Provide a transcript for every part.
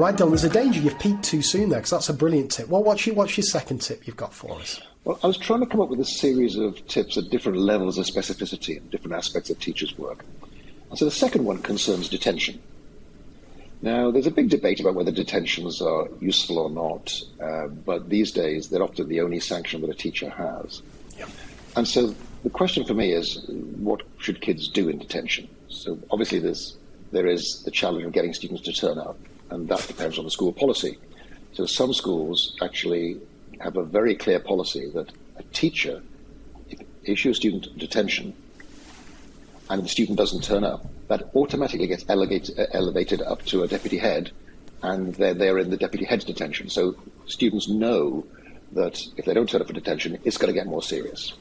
Right, Dylan, there's a danger you've peaked too soon there, because that's a brilliant tip. Well, what's your second tip you've got for us? Well, I was trying to come up with a series of tips at different levels of specificity and different aspects of teachers' work. And so the second one concerns detention. Now, there's a big debate about whether detentions are useful or not, but these days they're often the only sanction that a teacher has. Yeah. And so the question for me is, what should kids do in detention? So obviously there is the challenge of getting students to turn up, and that depends on the school policy. So some schools actually have a very clear policy that a teacher, if issues a student detention and the student doesn't turn up, that automatically gets elevated up to a deputy head, and they're in the deputy head's detention. So students know that if they don't turn up for detention, it's going to get more serious.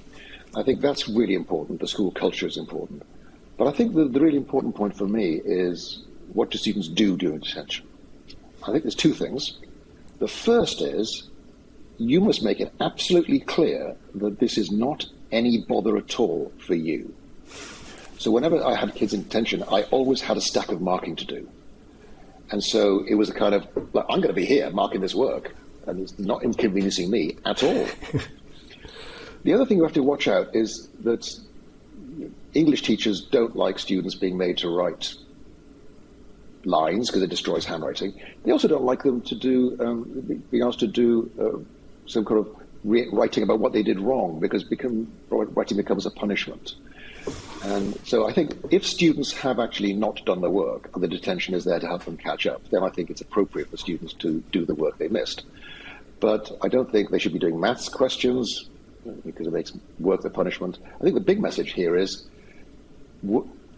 I think that's really important. The school culture is important. But I think the really important point for me is, what do students do during detention? I think there's two things. The first is, you must make it absolutely clear that this is not any bother at all for you. So whenever I had kids in detention, I always had a stack of marking to do. And so it was a kind of, like, I'm going to be here marking this work, and it's not inconveniencing me at all. The other thing you have to watch out is that English teachers don't like students being made to write lines because it destroys handwriting. They also don't like them to do, being asked to do some kind of writing about what they did wrong, because writing becomes a punishment. And so I think if students have actually not done the work and the detention is there to help them catch up, then I think it's appropriate for students to do the work they missed. But I don't think they should be doing maths questions because it makes work the punishment. I think the big message here is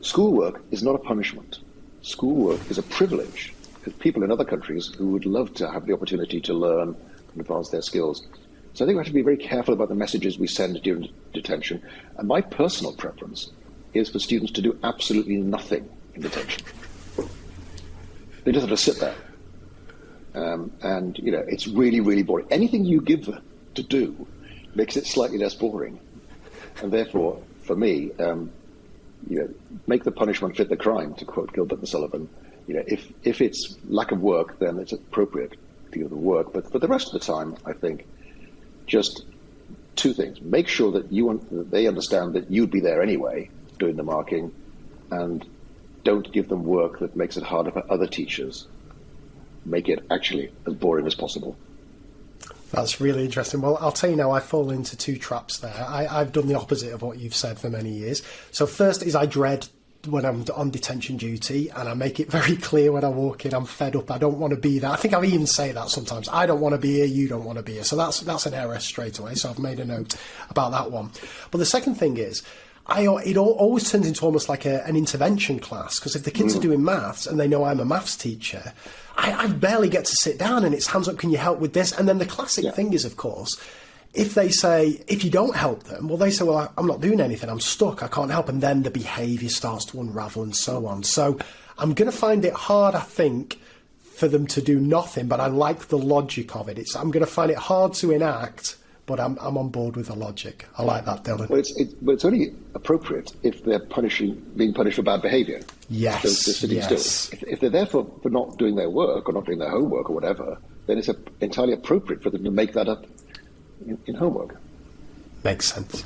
schoolwork is not a punishment. Schoolwork is a privilege. There's people in other countries who would love to have the opportunity to learn and advance their skills. So I think we have to be very careful about the messages we send during detention. And my personal preference is for students to do absolutely nothing in detention. They just have to sit there. And, you know, it's really, really boring. Anything you give them to do makes it slightly less boring. And therefore, for me, you know, make the punishment fit the crime, to quote Gilbert and Sullivan. You know, if it's lack of work, then it's appropriate to give them work. But for the rest of the time, I think just two things. Make sure that they understand that you'd be there anyway doing the marking, and don't give them work that makes it harder for other teachers. Make it actually as boring as possible. That's really interesting. Well, I'll tell you now, I fall into two traps there. I've done the opposite of what you've said for many years. So first is I dread when I'm on detention duty, and I make it very clear when I walk in, I'm fed up, I don't want to be there. I think I even say that sometimes. I don't want to be here, you don't want to be here. So that's an error straight away. So I've made a note about that one. But the second thing is, it always turns into almost like an intervention class, because if the kids are doing maths and they know I'm a maths teacher, I barely get to sit down, and it's hands up, can you help with this? And then the classic thing is, of course, if they say, if you don't help them, well, they say, well, I'm not doing anything, I'm stuck, I can't help. And then the behaviour starts to unravel and so on. So I'm going to find it hard, I think, for them to do nothing, but I like the logic of it. I'm going to find it hard to enact, but I'm on board with the logic. I like that, Dylan. Well, it's only appropriate if they're being punished for bad behaviour. Yes. So they're sitting still. If they're there for not doing their work or not doing their homework or whatever, then it's entirely appropriate for them to make that up in homework. Makes sense.